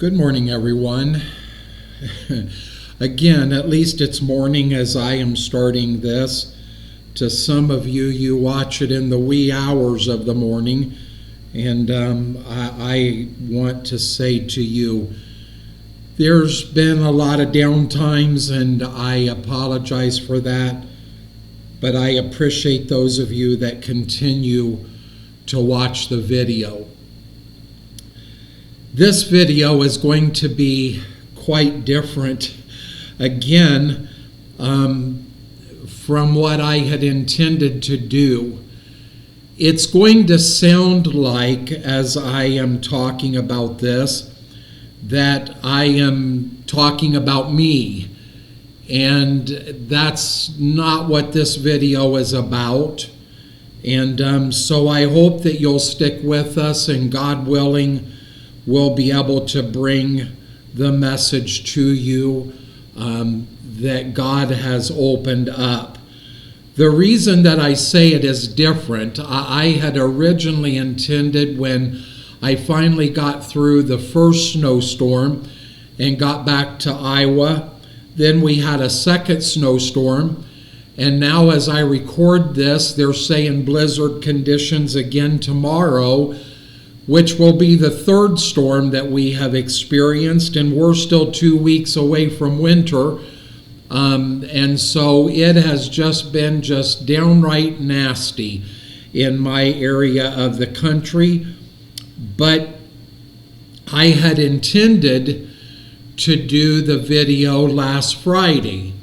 Good morning, everyone. Again, at least it's morning as I am starting this. To some of you, you watch it in the wee hours of the morning. And I want to say to you, there's been a lot of down times, and I apologize for that. But I appreciate those of you that continue to watch the video. This video is going to be quite different, again, from what I had intended to do. It's going to sound like, as I am talking about this, that I am talking about me. And that's not what this video is about. And so I hope that you'll stick with us, and God willing, we'll be able to bring the message to you that God has opened up. The reason that I say it is different, I had originally intended, when I finally got through the first snowstorm and got back to Iowa, then we had a second snowstorm, and now as I record this, they're saying blizzard conditions again tomorrow, which will be the third storm that we have experienced, and we're still 2 weeks away from winter. And so it has just been downright nasty in my area of the country. But I had intended to do the video last Friday.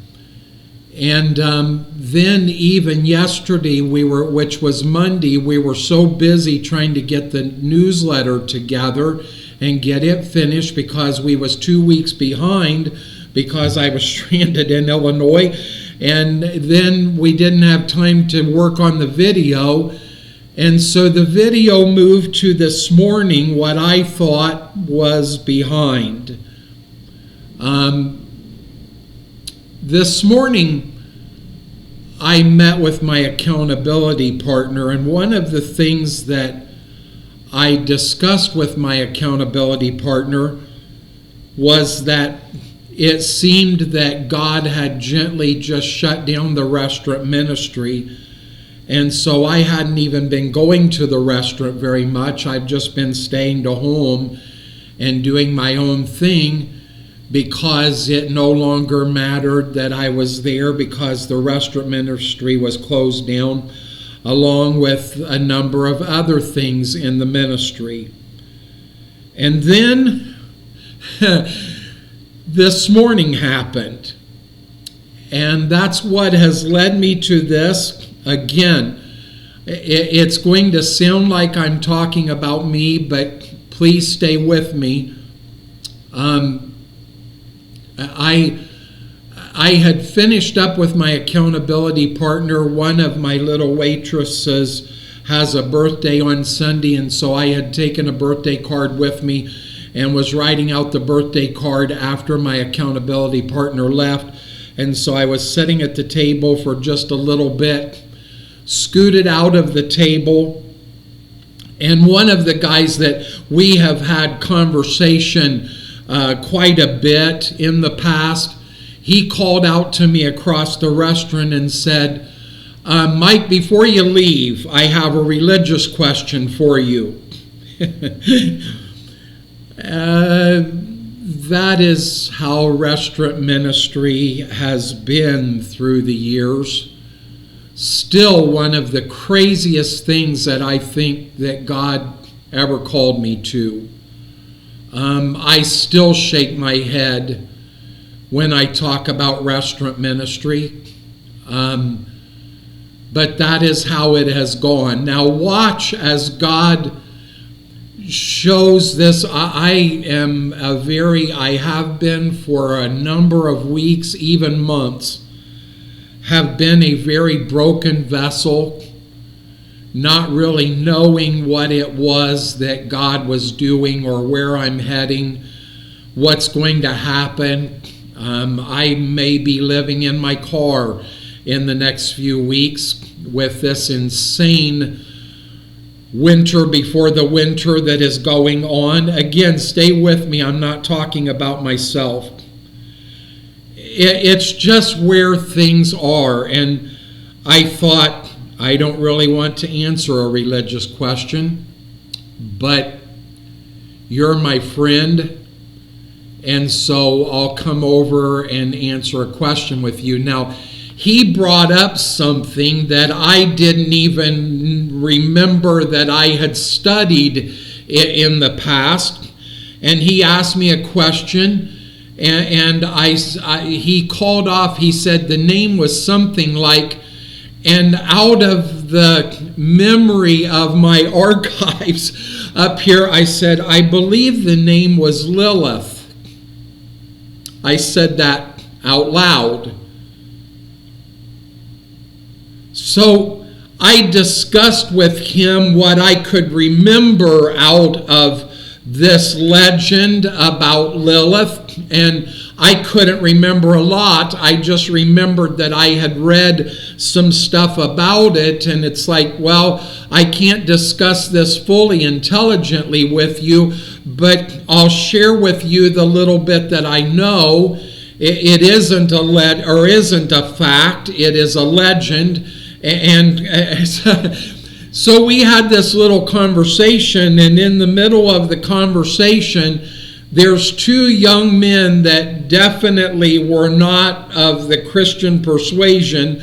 And then even yesterday, which was Monday, we were so busy trying to get the newsletter together and get it finished because we was 2 weeks behind because I was stranded in Illinois. And then we didn't have time to work on the video. And so the video moved to this morning, what I thought was behind. This morning, I met with my accountability partner, and one of the things that I discussed with my accountability partner was that it seemed that God had gently just shut down the restaurant ministry, and so I hadn't even been going to the restaurant very much. I've just been staying to home and doing my own thing, because it no longer mattered that I was there because the restaurant ministry was closed down, along with a number of other things in the ministry. And then this morning happened. And that's what has led me to this. Again, it's going to sound like I'm talking about me, but please stay with me. I had finished up with my accountability partner. One of my little waitresses has a birthday on Sunday, and so I had taken a birthday card with me and was writing out the birthday card after my accountability partner left. And so I was sitting at the table for just a little bit, scooted out of the table, and one of the guys that we have had conversation quite a bit in the past, he called out to me across the restaurant and said, Mike, before you leave, I have a religious question for you. That is how restaurant ministry has been through the years. Still one of the craziest things that I think that God ever called me to. I still shake my head when I talk about restaurant ministry. But that is how it has gone. Now watch as God shows this. I have been for a number of weeks, even months, have been a very broken vessel, not really knowing what it was that God was doing or where I'm heading, what's going to happen. I may be living in my car in the next few weeks with this insane winter before the winter that is going on. Again, stay with me. I'm not talking about myself. It's just where things are. And I thought, I don't really want to answer a religious question, but you're my friend, and so I'll come over and answer a question with you. Now, he brought up something that I didn't even remember that I had studied in the past, and he asked me a question, and he called off, he said the name was something like, and out of the memory of my archives up here, I said, I believe the name was Lilith. I said that out loud. So I discussed with him what I could remember out of this legend about Lilith, and I couldn't remember a lot. I just remembered that I had read some stuff about it, and it's like, well, I can't discuss this fully intelligently with you, but I'll share with you the little bit that I know. It isn't isn't a fact. It is a legend, and so we had this little conversation, and in the middle of the conversation, there's two young men that definitely were not of the Christian persuasion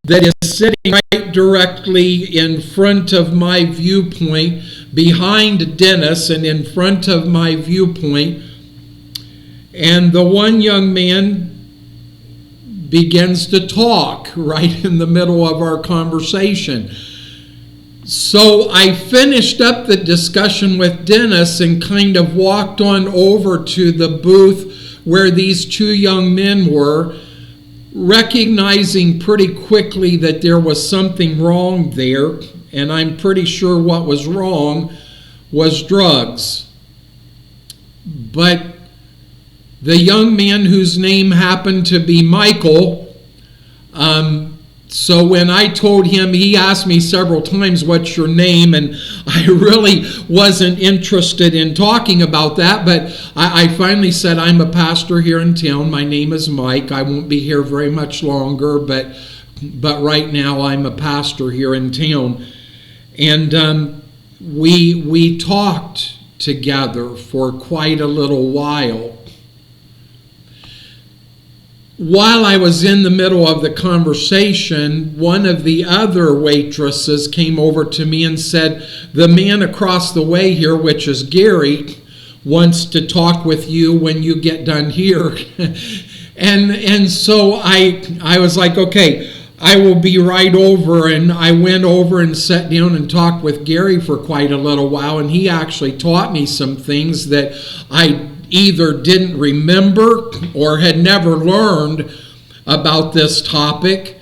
that is sitting right directly in front of my viewpoint, behind Dennis and in front of my viewpoint. And the one young man begins to talk right in the middle of our conversation. So I finished up the discussion with Dennis and kind of walked on over to the booth where these two young men were, recognizing pretty quickly that there was something wrong there, and I'm pretty sure what was wrong was drugs. But the young man whose name happened to be Michael, so when I told him, he asked me several times, what's your name? And I really wasn't interested in talking about that, but I finally said, I'm a pastor here in town. My name is Mike. I won't be here very much longer, but right now I'm a pastor here in town. And we talked together for quite a little while. While I was in the middle of the conversation, one of the other waitresses came over to me and said, the man across the way here, which is Gary, wants to talk with you when you get done here. and so I was like, okay, I will be right over. And I went over and sat down and talked with Gary for quite a little while, and he actually taught me some things that I either didn't remember or had never learned about this topic,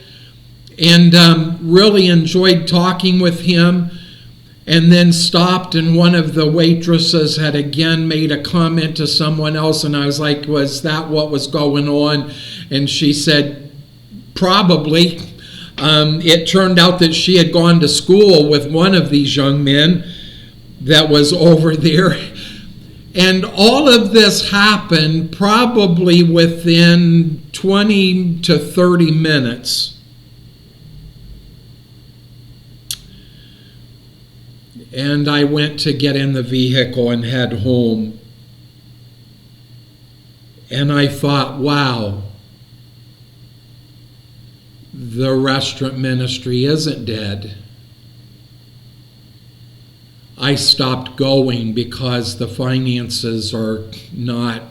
and really enjoyed talking with him. And then stopped, and one of the waitresses had again made a comment to someone else, and I was like, was that what was going on? And she said, probably. It turned out that she had gone to school with one of these young men that was over there. And all of this happened probably within 20 to 30 minutes. And I went to get in the vehicle and head home. And I thought, wow, the restaurant ministry isn't dead. I stopped going because the finances are not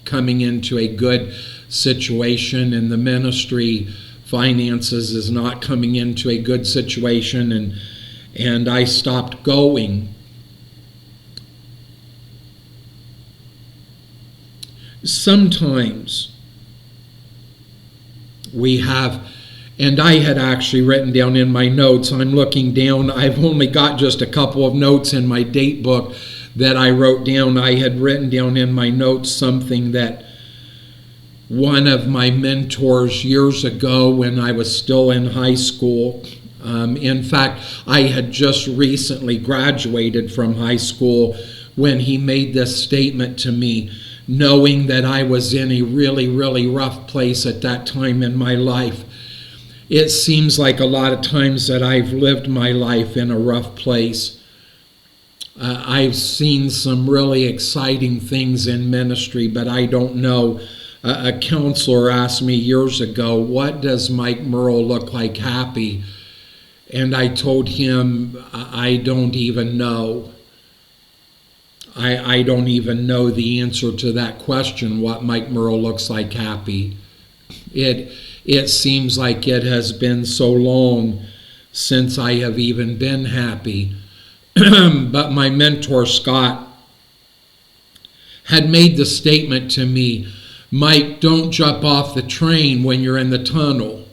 coming into a good situation, and the ministry finances is not coming into a good situation, and I stopped going. Sometimes we have, and I had actually written down in my notes, I'm looking down, I've only got just a couple of notes in my date book that I wrote down. I had written down in my notes something that one of my mentors years ago when I was still in high school, In fact, I had just recently graduated from high school when he made this statement to me, knowing that I was in a really, really rough place at that time in my life. It seems like a lot of times that I've lived my life in a rough place. I've seen some really exciting things in ministry, but I don't know. A counselor asked me years ago, what does Mike Murrell look like happy? And I told him, I don't even know. I don't even know the answer to that question, what Mike Murrell looks like happy. It seems like it has been so long since I have even been happy. But my mentor, Scott, had made the statement to me, Mike, don't jump off the train when you're in the tunnel.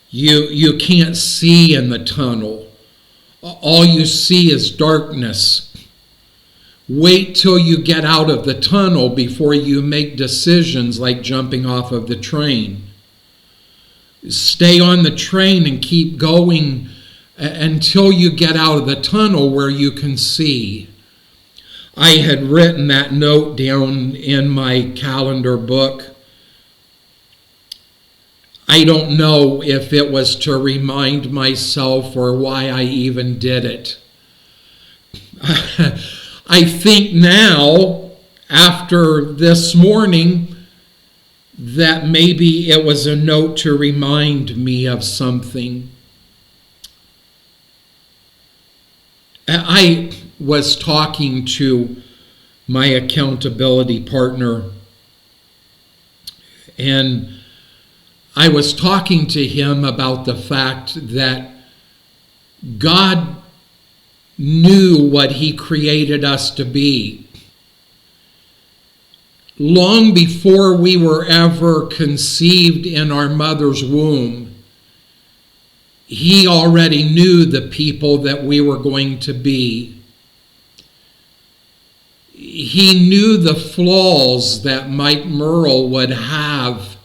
You can't see in the tunnel. All you see is darkness. Wait till you get out of the tunnel before you make decisions like jumping off of the train. Stay on the train and keep going until you get out of the tunnel where you can see. I had written that note down in my calendar book. I don't know if it was to remind myself or why I even did it. I think now, after this morning, that maybe it was a note to remind me of something. I was talking to my accountability partner, and I was talking to him about the fact that God knew what he created us to be. Long before we were ever conceived in our mother's womb, he already knew the people that we were going to be. He knew the flaws that Mike Murrell would have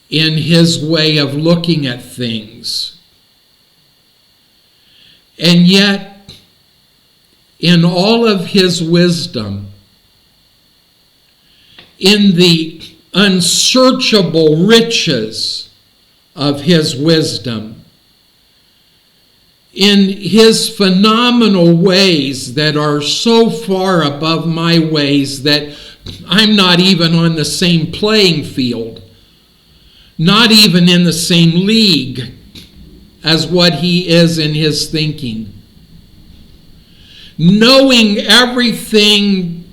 in his way of looking at things. And yet, in all of his wisdom, in the unsearchable riches of his wisdom, in his phenomenal ways that are so far above my ways that I'm not even on the same playing field, not even in the same league as what he is in his thinking. Knowing everything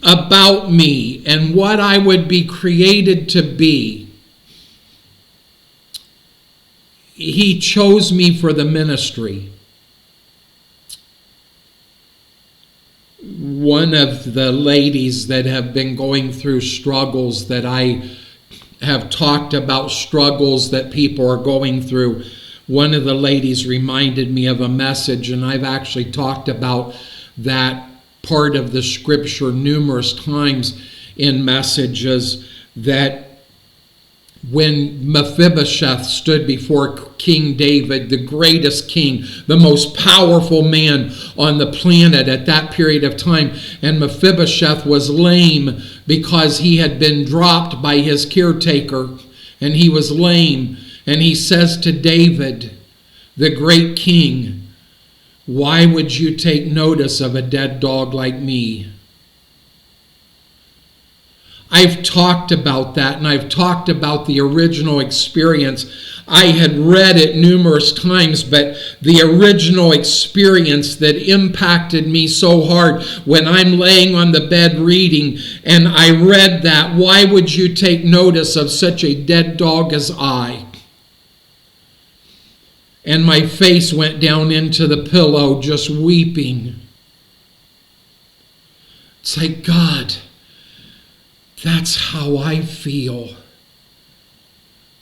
about me and what I would be created to be, he chose me for the ministry. One of the ladies that have been going through struggles that I have talked about, struggles that people are going through, one of the ladies reminded me of a message, and I've actually talked about that part of the scripture numerous times in messages, that when Mephibosheth stood before King David, the greatest king, the most powerful man on the planet at that period of time, and Mephibosheth was lame because he had been dropped by his caretaker, and he was lame. And he says to David, the great king, why would you take notice of a dead dog like me? I've talked about that, and I've talked about the original experience. I had read it numerous times, but the original experience that impacted me so hard when I'm laying on the bed reading, and I read that, why would you take notice of such a dead dog as I? And my face went down into the pillow just weeping. It's like, God, that's how I feel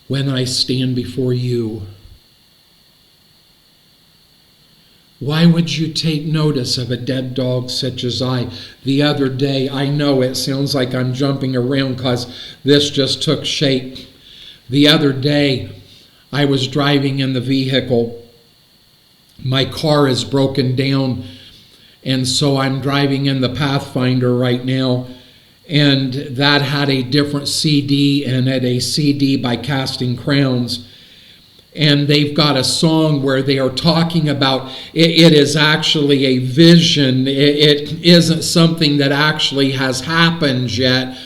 when I stand before you. Why would you take notice of a dead dog such as I? The other day, I know it sounds like I'm jumping around because this just took shape. The other day, I was driving in the vehicle. My car is broken down, and so I'm driving in the Pathfinder right now, and that had a different CD, and had a CD by Casting Crowns. And they've got a song where they are talking about it is actually a vision. It isn't something that actually has happened yet,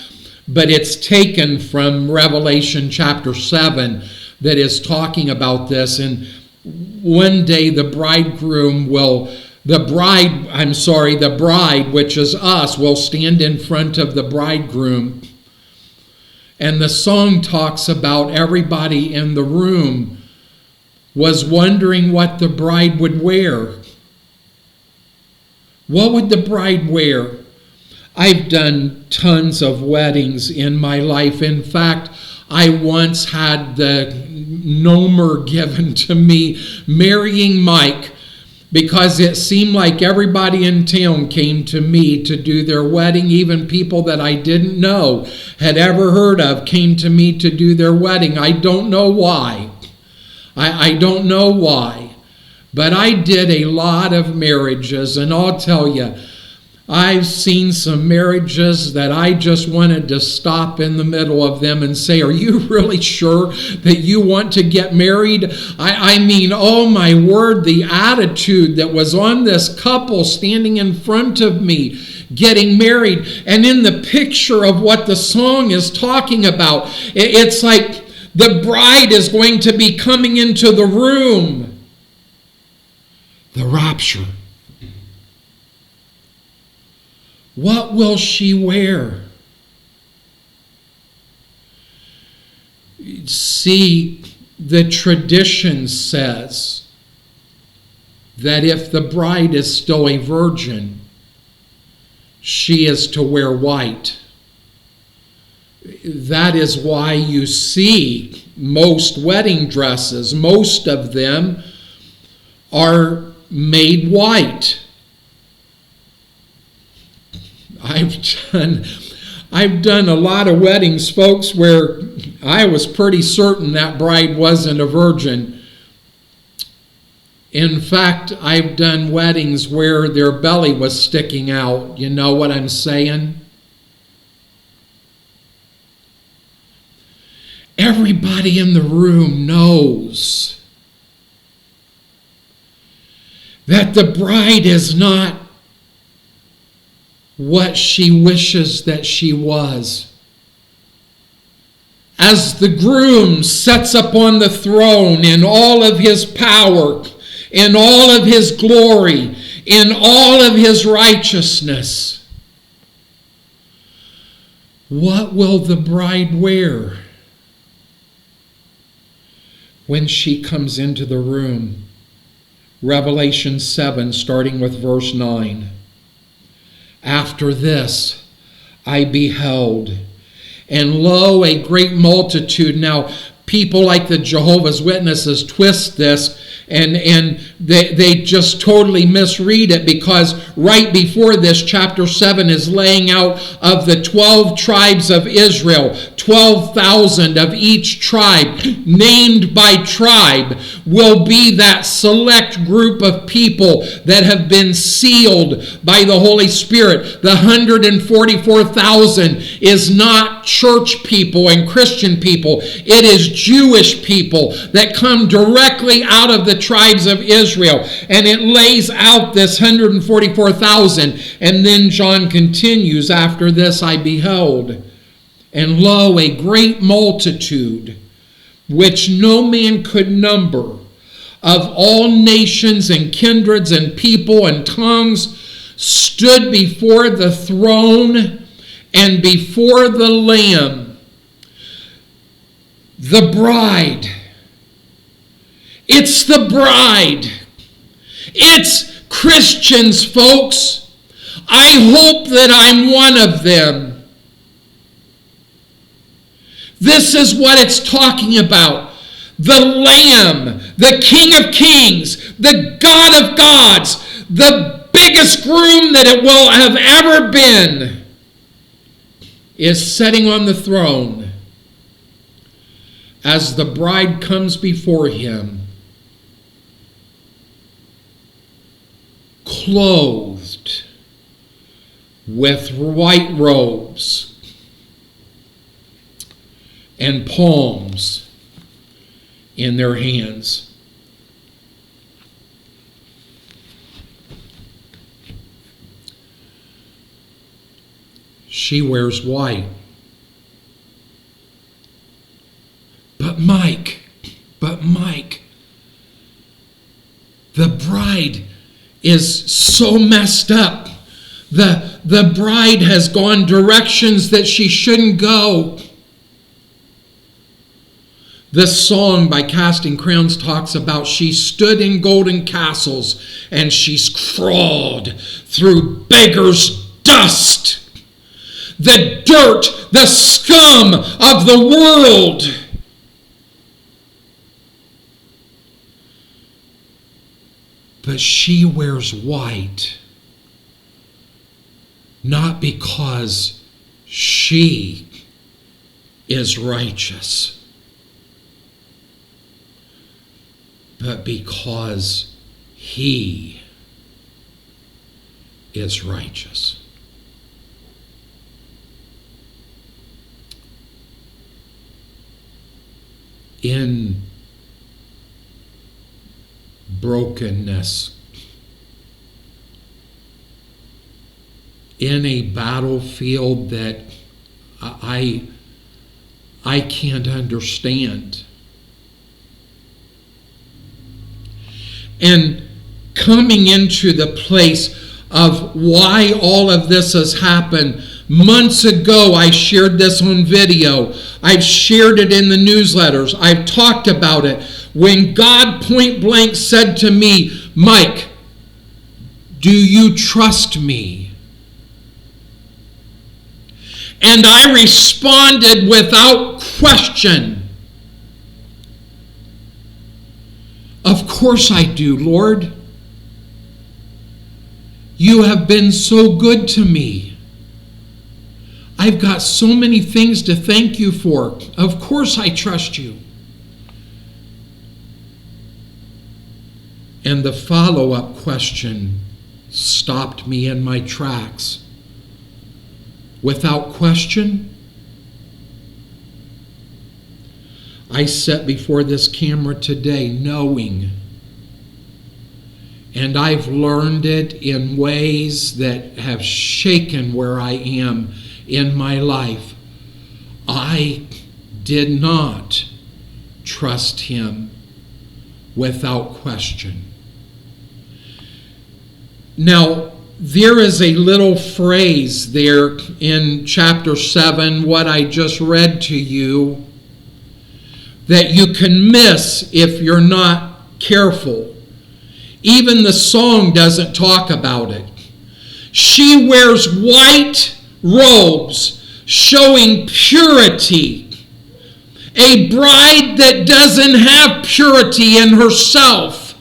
but it's taken from Revelation chapter 7 that is talking about this. And one day the bride, which is us, will stand in front of the bridegroom. And the song talks about everybody in the room was wondering what the bride would wear. What would the bride wear? I've done tons of weddings in my life. In fact, I once had the nomer given to me marrying Mike, because it seemed like everybody in town came to me to do their wedding. Even people that I didn't know, had ever heard of, came to me to do their wedding. I don't know why. I don't know why. But I did a lot of marriages, and I'll tell you, I've seen some marriages that I just wanted to stop in the middle of them and say, are you really sure that you want to get married? I mean, oh my word, the attitude that was on this couple standing in front of me getting married. And in the picture of what the song is talking about, it's like the bride is going to be coming into the room. The rapture. What will she wear? See, the tradition says that if the bride is still a virgin, she is to wear white. That is why you see most wedding dresses, most of them are made white. I've done a lot of weddings, folks, where I was pretty certain that bride wasn't a virgin. In fact, I've done weddings where their belly was sticking out. You know what I'm saying? Everybody in the room knows that the bride is not what she wishes that she was. As the groom sits upon the throne in all of his power, in all of his glory, in all of his righteousness, what will the bride wear when she comes into the room? Revelation 7, starting with verse 9. After this I beheld, and lo, a great multitude. Now, people like the Jehovah's Witnesses twist this, and they just totally misread it, because right before this, chapter 7 is laying out of the 12 tribes of Israel, 12,000 of each tribe, named by tribe, will be that select group of people that have been sealed by the Holy Spirit. The 144,000 is not church people and Christian people. It is Jewish people that come directly out of the tribes of Israel. And it lays out this 144,000. And then John continues, after this I beheld, and lo, a great multitude, which no man could number, of all nations and kindreds and people and tongues, stood before the throne and before the Lamb. The bride. It's the bride. It's Christians, folks. I hope that I'm one of them. This is what it's talking about. The Lamb, the King of Kings, the God of gods, the biggest groom that it will have ever been, is sitting on the throne. as the bride comes before him, clothed with white robes and palms in their hands. She wears white. But Mike, the bride is so messed up. The bride has gone directions that she shouldn't go. This song by Casting Crowns talks about she stood in golden castles and she's crawled through beggars' dust. The dirt, the scum of the world. But she wears white, not because she is righteous, but because he is righteous. In brokenness, in a battlefield that I can't understand. And coming into the place of why all of this has happened. Months ago, I shared this on video. I've shared it in the newsletters. I've talked about it. When God point blank said to me, Mike, do you trust me? And I responded without question, of course I do, Lord. You have been so good to me. I've got so many things to thank you for. Of course I trust you. And the follow-up question stopped me in my tracks. Without question, I sat before this camera today knowing, and I've learned it in ways that have shaken where I am in my life. I did not trust him without question. Now, there is a little phrase there in chapter 7, what I just read to you, that you can miss if you're not careful. Even the song doesn't talk about it. She wears white robes showing purity. A bride that doesn't have purity in herself.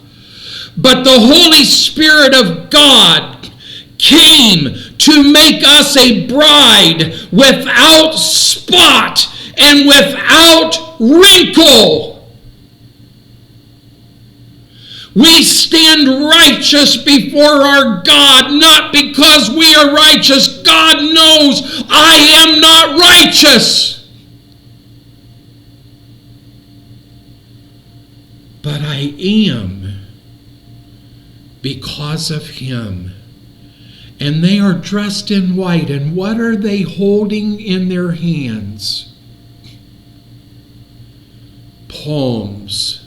But the Holy Spirit of God came to make us a bride without spot and without wrinkle. We stand righteous before our God, not because we are righteous. God knows I am not righteous. But I am because of him. And they are dressed in white. And what are they holding in their hands? Palms.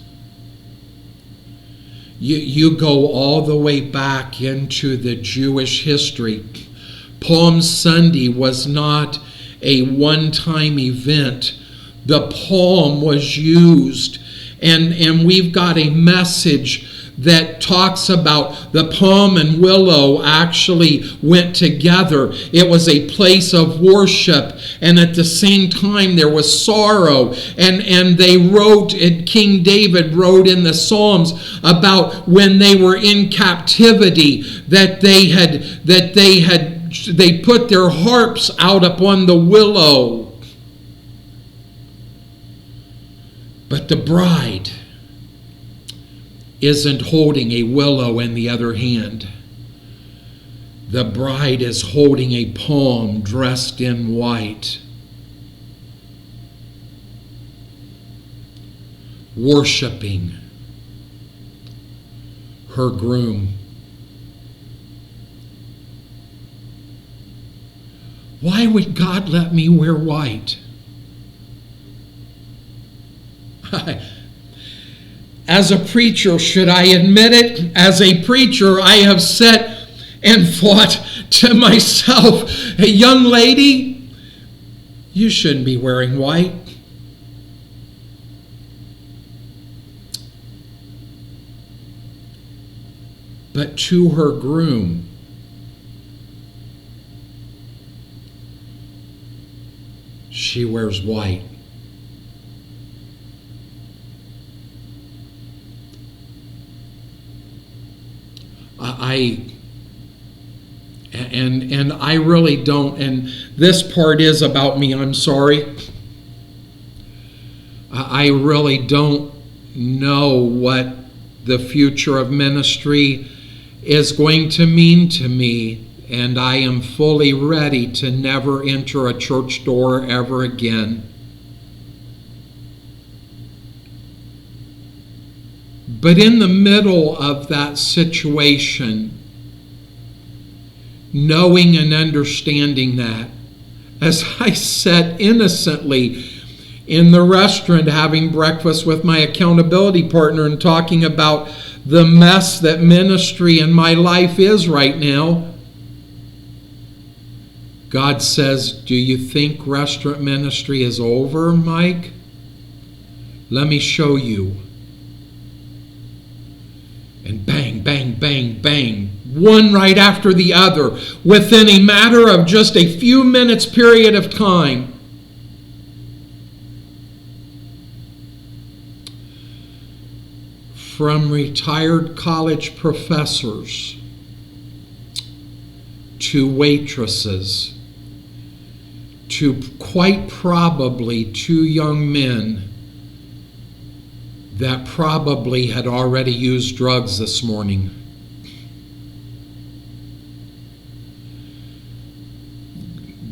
You go all the way back into the Jewish history. Palm Sunday was not a one-time event. The palm was used. And we've got a message that talks about the palm and willow actually went together. It was a place of worship, and at the same time there was sorrow. And they wrote, and King David wrote in the Psalms about when they were in captivity, that they put their harps out upon the willow. But the bride isn't holding a willow in the other hand. The bride is holding a palm dressed in white, worshiping her groom. Why would God let me wear white? As a preacher, should I admit it? As a preacher, I have sat and thought to myself, hey, young lady, you shouldn't be wearing white. But to her groom, she wears white. I really don't, and this part is about me, I'm sorry. I really don't know what the future of ministry is going to mean to me, and I am fully ready to never enter a church door ever again. But in the middle of that situation, knowing and understanding that, as I sat innocently in the restaurant having breakfast with my accountability partner and talking about the mess that ministry in my life is right now, God says, do you think restaurant ministry is over, Mike? Let me show you. And bang, bang, bang, bang, one right after the other, within a matter of just a few minutes period of time. From retired college professors to waitresses to quite probably two young men that probably had already used drugs this morning.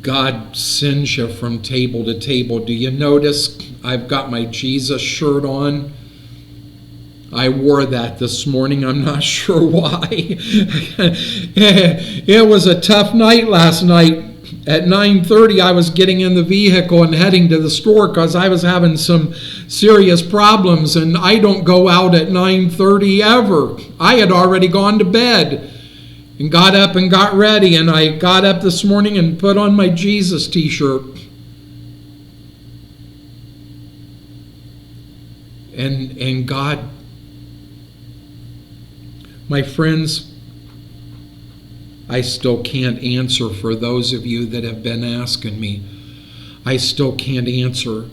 God sends you from table to table. Do you notice I've got my Jesus shirt on? I wore that this morning. I'm not sure why. It was a tough night last night. At 9:30, I was getting in the vehicle and heading to the store because I was having some serious problems, and I don't go out at 9:30 ever. I had already gone to bed and got up and got ready, and I got up this morning and put on my Jesus t-shirt. And God, my friends, I still can't answer for those of you that have been asking me. I still can't answer.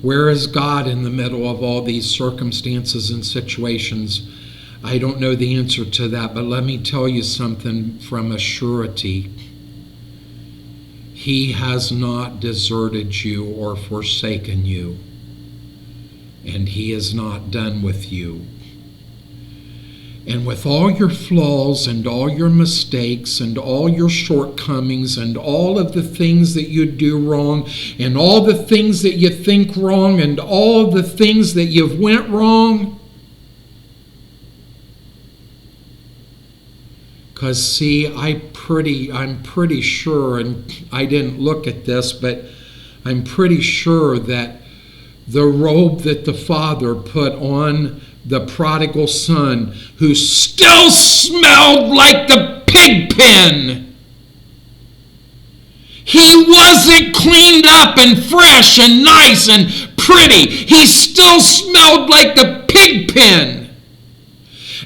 Where is God in the middle of all these circumstances and situations? I don't know the answer to that, but let me tell you something from a surety. He has not deserted you or forsaken you, and He is not done with you. And with all your flaws and all your mistakes and all your shortcomings and all of the things that you do wrong and all the things that you think wrong and all the things that you've went wrong, because see, I'm pretty sure, and I didn't look at this, but I'm pretty sure that the robe that the Father put on the prodigal son, who still smelled like the pig pen. He wasn't cleaned up and fresh and nice and pretty. He still smelled like the pig pen.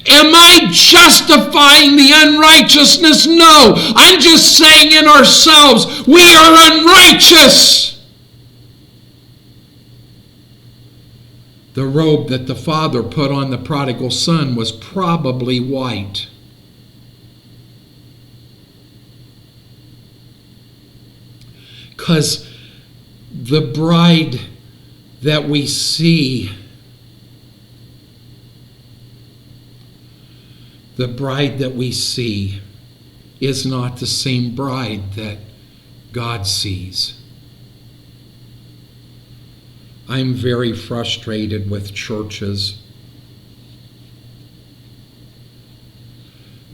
Am I justifying the unrighteousness? No. I'm just saying in ourselves, we are unrighteous. The robe that the Father put on the prodigal son was probably white. Because the bride that we see the bride that we see is not the same bride that God sees. I'm very frustrated with churches.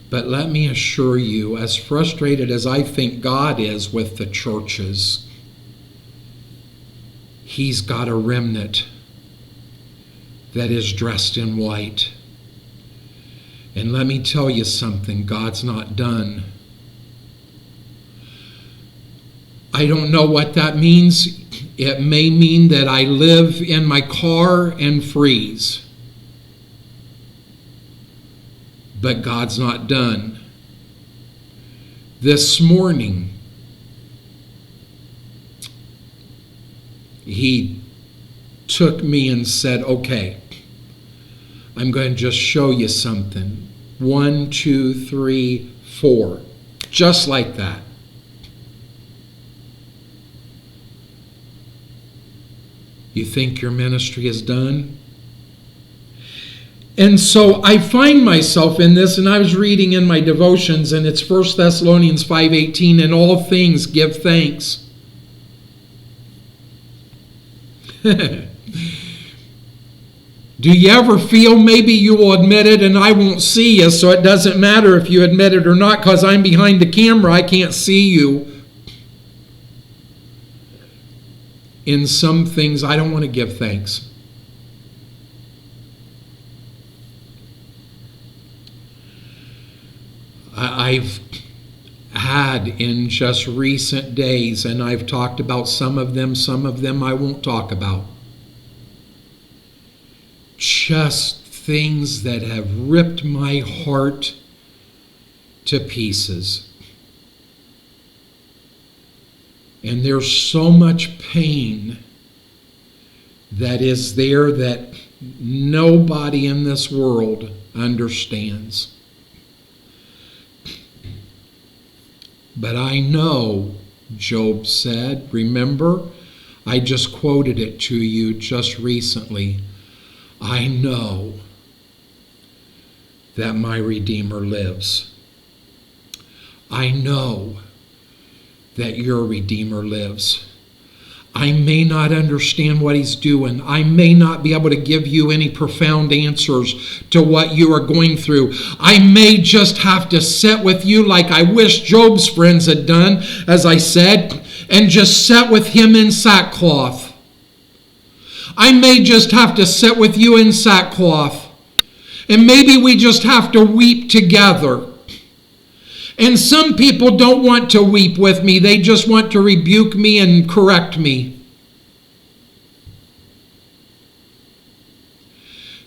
But let me assure you, as frustrated as I think God is with the churches, He's got a remnant that is dressed in white. And let me tell you something, God's not done. I don't know what that means. It may mean that I live in my car and freeze. But God's not done. This morning, He took me and said, okay, I'm going to just show you something. 1, 2, 3, 4. Just like that. You think your ministry is done? And so I find myself in this, and I was reading in my devotions, and it's 1 Thessalonians 5:18, in all things give thanks. Do you ever feel maybe you will admit it and I won't see you, so it doesn't matter if you admit it or not because I'm behind the camera, I can't see you. In some things, I don't want to give thanks. I've had in just recent days, and I've talked about some of them I won't talk about. Just things that have ripped my heart to pieces. And there's so much pain that is there that nobody in this world understands. But I know, Job said, remember, I just quoted it to you just recently. I know that my Redeemer lives. I know that your Redeemer lives. I may not understand what He's doing. I may not be able to give you any profound answers to what you are going through. I may just have to sit with you like I wish Job's friends had done, as I said, and just sit with him in sackcloth. I may just have to sit with you in sackcloth. And maybe we just have to weep together. And some people don't want to weep with me. They just want to rebuke me and correct me.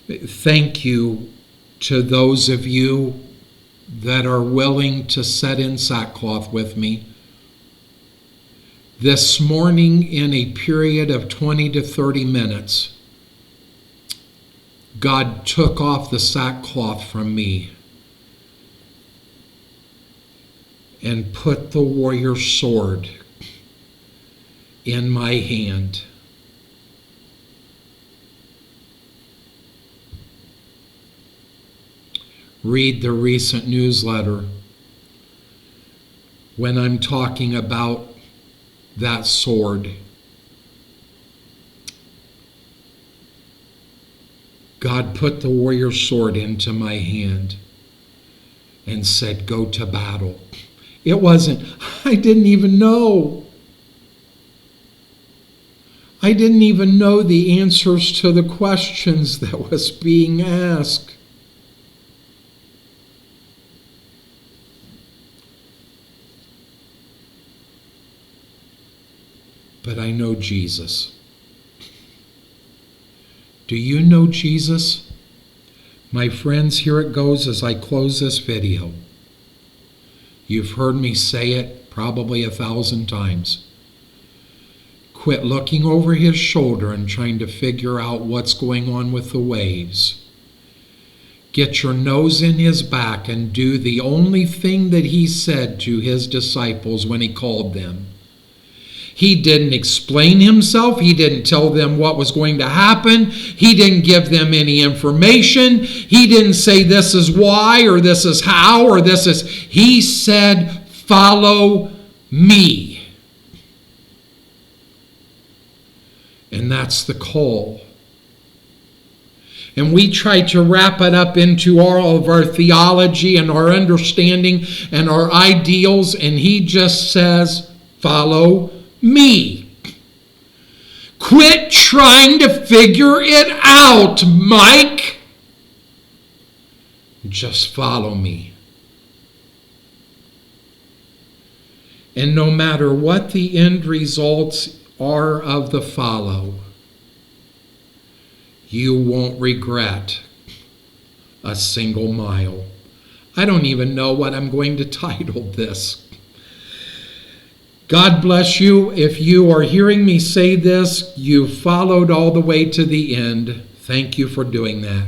Thank you to those of you that are willing to sit in sackcloth with me. This morning, in a period of 20 to 30 minutes, God took off the sackcloth from me and put the warrior sword in my hand. Read the recent newsletter when I'm talking about that sword. God put the warrior sword into my hand and said, go to battle. It wasn't, I didn't even know. I didn't even know the answers to the questions that was being asked. But I know Jesus. Do you know Jesus? My friends, here it goes as I close this video. You've heard me say it probably 1,000 times. Quit looking over His shoulder and trying to figure out what's going on with the waves. Get your nose in His back and do the only thing that He said to His disciples when He called them. He didn't explain himself. He didn't tell them what was going to happen. He didn't give them any information. He didn't say this is why or this is how or this is. He said, follow me. And that's the call. And we try to wrap it up into all of our theology and our understanding and our ideals, and he just says, follow me. Quit trying to figure it out, Mike. Just follow me. And no matter what the end results are of the follow, you won't regret a single mile. I don't even know what I'm going to title this. God bless you. If you are hearing me say this, you followed all the way to the end. Thank you for doing that.